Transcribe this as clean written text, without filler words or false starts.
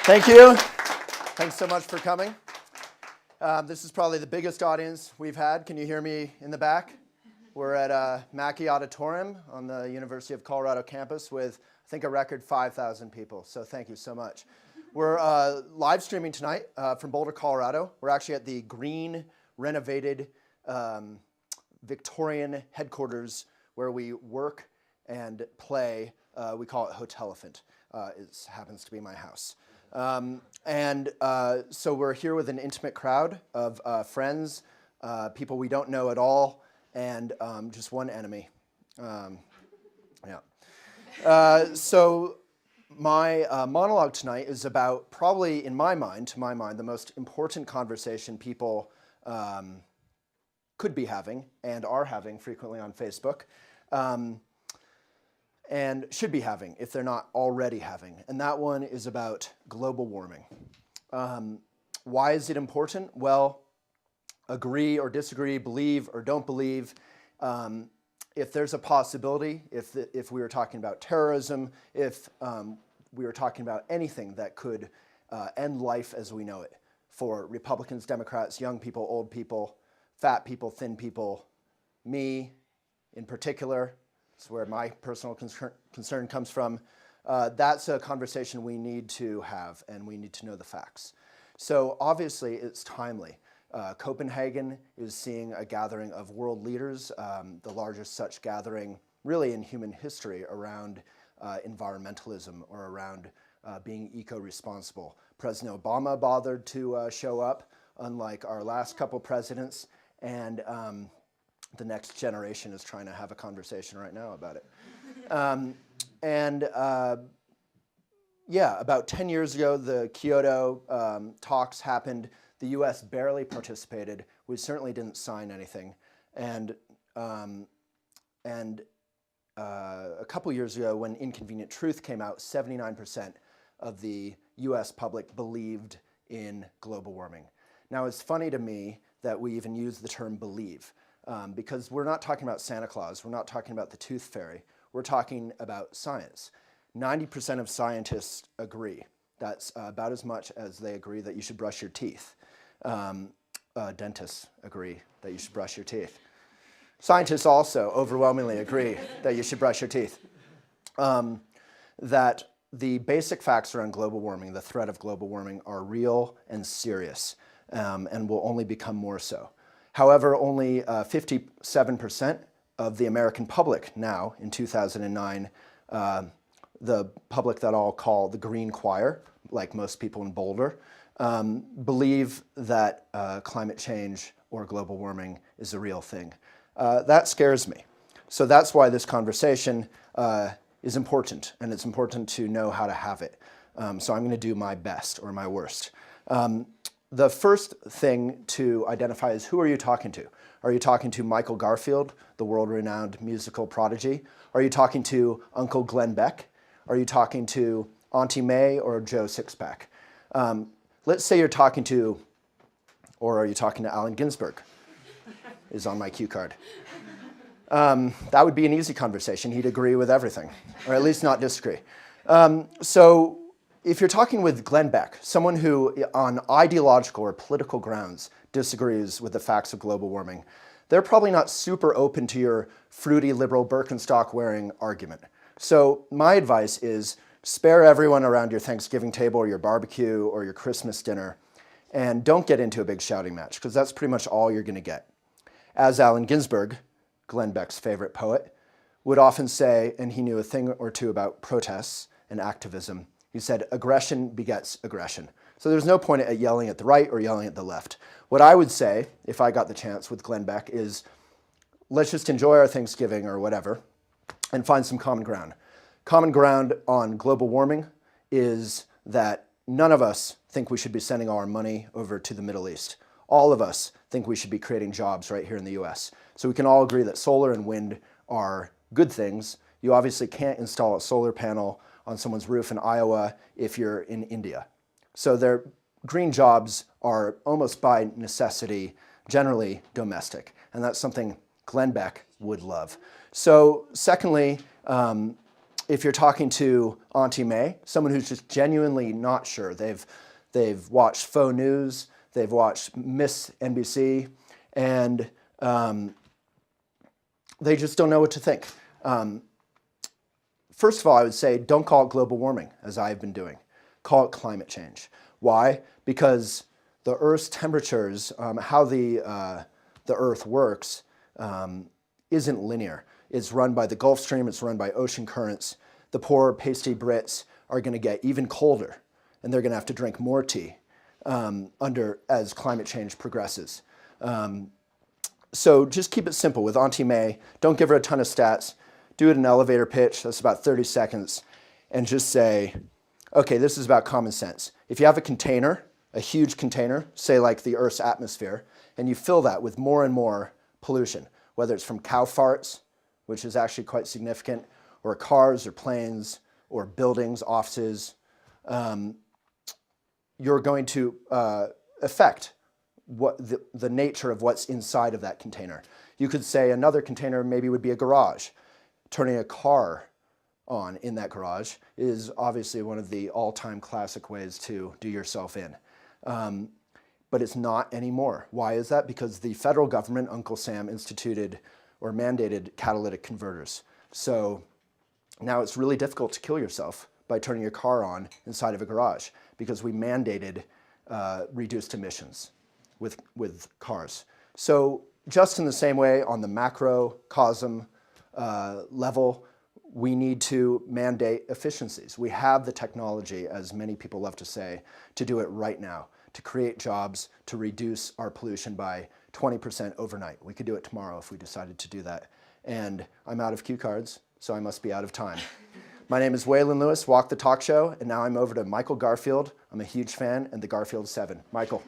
Thank you. Thanks so much for coming. This is probably the biggest audience we've had. Can you hear me in the back? We're at Mackey Auditorium on the University of Colorado campus with, I think, a record 5,000 people. So thank you so much. We're live streaming tonight from Boulder, Colorado. We're actually at the green, renovated Victorian headquarters where we work and play. We call it Hotelephant. It happens to be my house. So we're here with an intimate crowd of friends, people we don't know at all, and just one enemy. So my monologue tonight is about probably, to my mind, the most important conversation people could be having and are having frequently on Facebook. And should be having if they're not already having. And that one is about global warming. Why is it important? Well, agree or disagree, believe or don't believe. If there's a possibility, if we were talking about terrorism, if we were talking about anything that could end life as we know it for Republicans, Democrats, young people, old people, fat people, thin people, me in particular, it's where my personal concern comes from. That's a conversation we need to have, and we need to know the facts. So obviously, it's timely. Copenhagen is seeing a gathering of world leaders, the largest such gathering really in human history around environmentalism or around being eco-responsible. President Obama bothered to show up, unlike our last couple presidents, and the next generation is trying to have a conversation right now about it. About 10 years ago, the Kyoto talks happened. The US barely participated. We certainly didn't sign anything. And a couple years ago, when Inconvenient Truth came out, 79% of the US public believed in global warming. Now, it's funny to me that we even use the term believe. Because we're not talking about Santa Claus, we're not talking about the tooth fairy, we're talking about science. 90% of scientists agree. That's about as much as they agree that you should brush your teeth. Dentists agree that you should brush your teeth. Scientists also overwhelmingly agree that you should brush your teeth. That the basic facts around global warming, the threat of global warming, are real and serious, and will only become more so. However, only 57% of the American public now, in 2009, the public that I'll call the Green Choir, like most people in Boulder, believe that climate change or global warming is a real thing. That scares me. So that's why this conversation is important, and it's important to know how to have it. So I'm going to do my best or my worst. The first thing to identify is, who are you talking to? Are you talking to Michael Garfield, the world-renowned musical prodigy? Are you talking to Uncle Glenn Beck? Are you talking to Auntie May or Joe Sixpack? Let's say you're talking to, or are you talking to Allen Ginsberg? Is on my cue card. That would be an easy conversation. He'd agree with everything, or at least not disagree. So if you're talking with Glenn Beck, someone who on ideological or political grounds disagrees with the facts of global warming, they're probably not super open to your fruity liberal Birkenstock wearing argument. So my advice is spare everyone around your Thanksgiving table or your barbecue or your Christmas dinner, and don't get into a big shouting match, because that's pretty much all you're going to get. As Allen Ginsberg, Glenn Beck's favorite poet, would often say, and he knew a thing or two about protests and activism, he said, aggression begets aggression. So there's no point at yelling at the right or yelling at the left. What I would say, if I got the chance with Glenn Beck, is let's just enjoy our Thanksgiving or whatever, and find some common ground. Common ground on global warming is that none of us think we should be sending our money over to the Middle East. All of us think we should be creating jobs right here in the US. So we can all agree that solar and wind are good things. You obviously can't install a solar panel on someone's roof in Iowa if you're in India. So their green jobs are almost by necessity generally domestic, and that's something Glenn Beck would love. So secondly, if you're talking to Auntie May, someone who's just genuinely not sure, they've watched faux news, they've watched Miss NBC, and they just don't know what to think. First of all, I would say don't call it global warming, as I've been doing. Call it climate change. Why? Because the Earth's temperatures, how the Earth works, isn't linear. It's run by the Gulf Stream, it's run by ocean currents. The poor, pasty Brits are going to get even colder, and they're going to have to drink more tea as climate change progresses. So just keep it simple with Auntie May. Don't give her a ton of stats. Do it in an elevator pitch, that's about 30 seconds, and just say, okay, this is about common sense. If you have a container, a huge container, say like the Earth's atmosphere, and you fill that with more and more pollution, whether it's from cow farts, which is actually quite significant, or cars or planes or buildings, offices, you're going to affect what the nature of what's inside of that container. You could say another container maybe would be a garage. Turning a car on in that garage is obviously one of the all-time classic ways to do yourself in. But it's not anymore. Why is that? Because the federal government, Uncle Sam, instituted or mandated catalytic converters. So now it's really difficult to kill yourself by turning your car on inside of a garage because we mandated reduced emissions with cars. So just in the same way on the macrocosm level, we need to mandate efficiencies. We have the technology, as many people love to say, to do it right now, to create jobs, to reduce our pollution by 20% overnight. We could do it tomorrow if we decided to do that. And I'm out of cue cards, so I must be out of time. My name is Waylon Lewis, Walk the Talk Show, and now I'm over to Michael Garfield. I'm a huge fan, and the Garfield 7. Michael.